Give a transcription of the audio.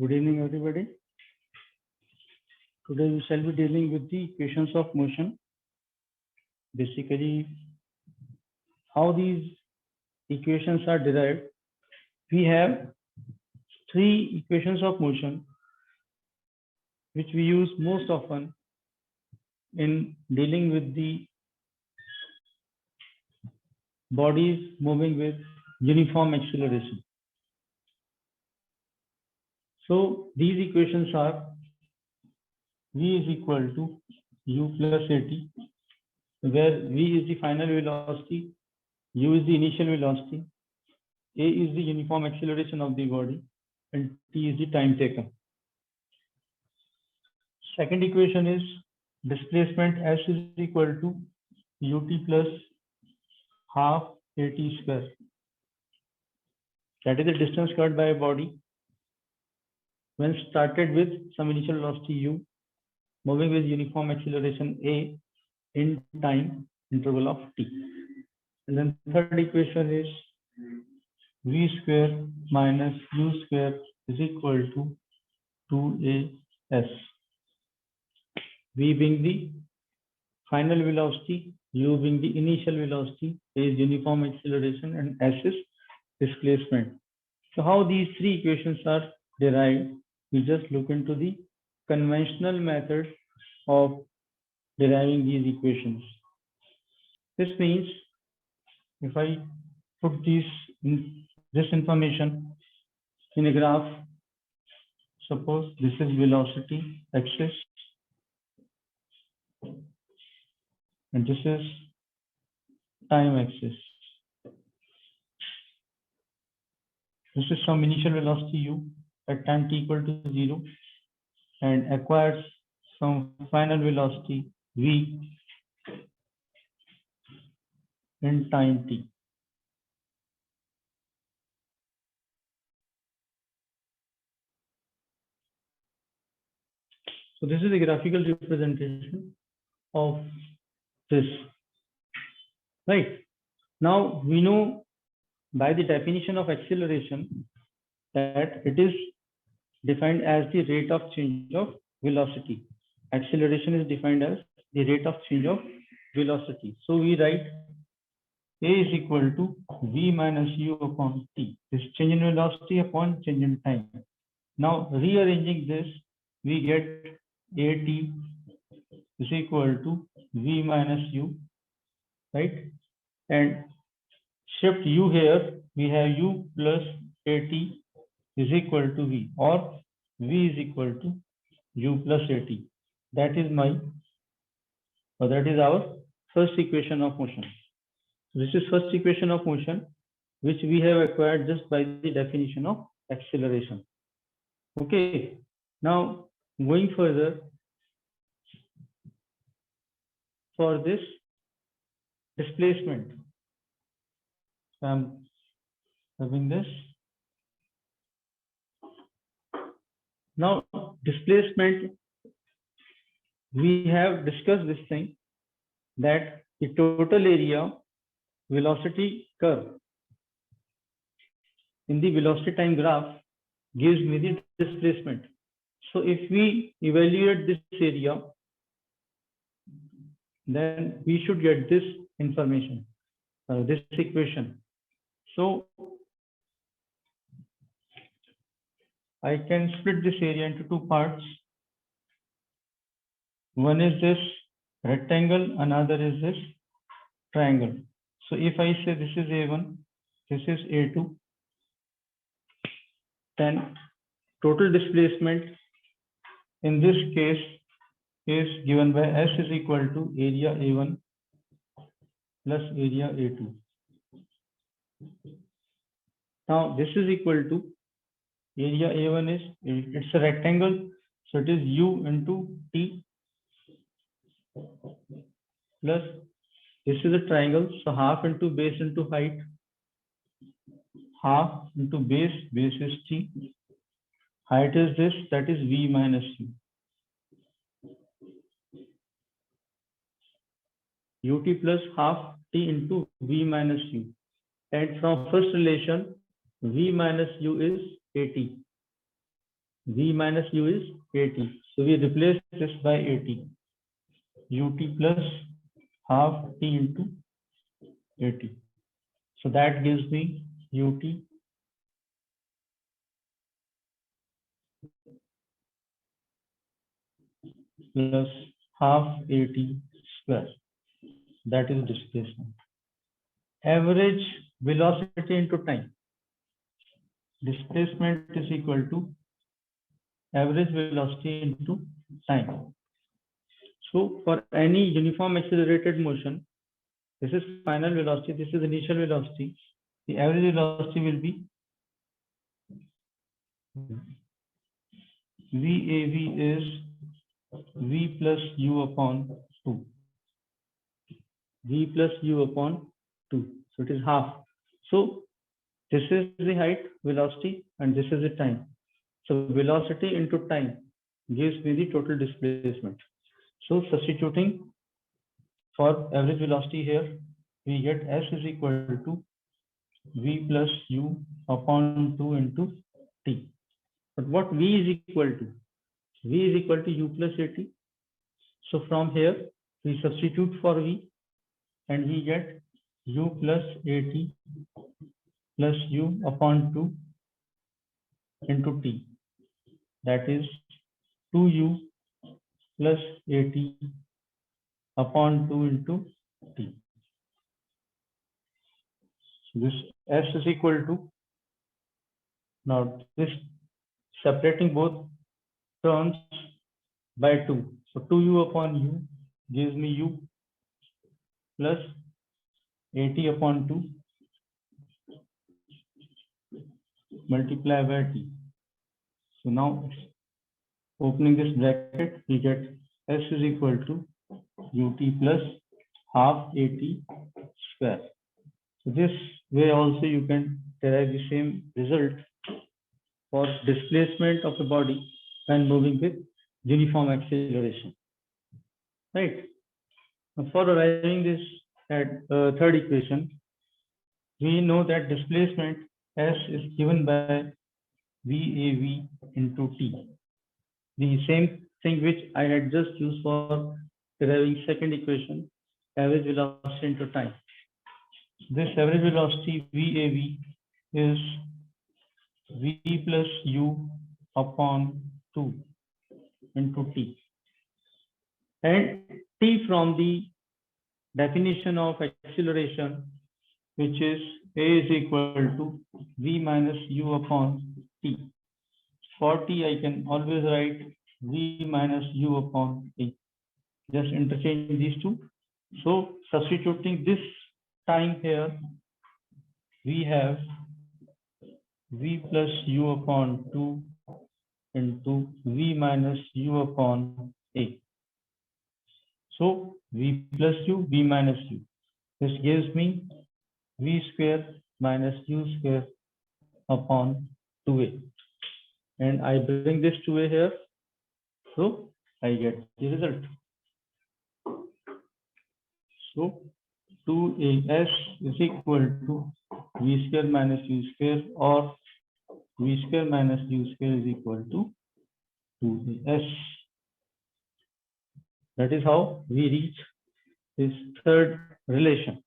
Good evening, everybody. Today we shall be dealing with the equations of motion. Basically, how these equations are derived. We have three equations of motion which we use most often in dealing with the bodies moving with uniform acceleration. So these equations are V is equal to U plus AT, where V is the final velocity, U is the initial velocity, A is the uniform acceleration of the body, and T is the time taken. Second equation is displacement S is equal to ut plus half at square. That is the distance covered by a body when started with some initial velocity u, moving with uniform acceleration a in time interval of t. And then third equation is v square minus u square is equal to 2as. V being the final velocity, u being the initial velocity, a is uniform acceleration, and s is displacement. So how these three equations are derived, we just look into the conventional method of deriving these equations. This means if I put this information in a graph, suppose this is velocity axis and this is time axis. This is some initial velocity u at time t equal to 0 and acquires some final velocity v in time t. So this is a graphical representation of this. Right. Now we know by the definition of acceleration that it is defined as the rate of change of velocity. Acceleration is defined as the rate of change of velocity. So we write a is equal to v minus u upon t. This change in velocity upon change in time. Now rearranging this, we get at is equal to v minus u, right? And shift u here, we have u plus at is equal to v, or v is equal to u plus at. That is our first equation of motion. This is first equation of motion which we have acquired just by the definition of acceleration. Okay. Now going further, for this displacement, so I'm having this. Now displacement, we have discussed this thing that the total area velocity curve in the velocity time graph gives me the displacement. So if we evaluate this area, then we should get this information, this equation. So I can split this area into two parts. One is this rectangle, another is this triangle. So if I say this is A1, this is A2, then total displacement in this case is given by S is equal to area A1 plus area A2. Now this is equal to area A1 is, it's a rectangle, so it is U into T plus this is a triangle, so half into base into height, half into base, base is T, height is this, that is V minus U. Ut plus half T into V minus U. And from first relation, V minus U is AT. V minus U is AT. So we replace this by AT. UT plus half T into AT. So that gives me UT plus half AT square. That is displacement. Average velocity into time. Displacement is equal to average velocity into time. So for any uniform accelerated motion, this is final velocity, this is initial velocity. The average velocity will be VAV is V plus U upon 2. V plus U upon 2. So it is half. So this is the height, velocity, and this is the time. So velocity into time gives me the total displacement. So substituting for average velocity here, we get S is equal to V plus U upon 2 into T. But what V is equal to? V is equal to U plus AT. So from here, we substitute for V and we get U plus AT plus U upon 2 into T. That is 2U plus AT upon 2 into T. So this S is equal to, now this separating both terms by 2. So 2U upon U gives me U plus AT upon 2 multiply by T. So now opening this bracket, we get S is equal to UT plus half AT square. So this way also you can derive the same result for displacement of a body when moving with uniform acceleration. Right. Now for arriving this at third equation, we know that displacement S is given by VAV into T. The same thing which I had just used for deriving second equation, average velocity into time. This average velocity VAV is V plus U upon 2 into T. And T from the definition of acceleration, which is A is equal to V minus U upon T. For T, I can always write V minus U upon T. Just interchange these two. So substituting this time here, we have V plus U upon 2 into V minus U upon A. So V plus U, V minus U. This gives me V square minus U square upon 2A. And I bring this 2A here. So I get the result. So 2AS is equal to V square minus U square, or V square minus U square is equal to 2AS. That is how we reach this third relation.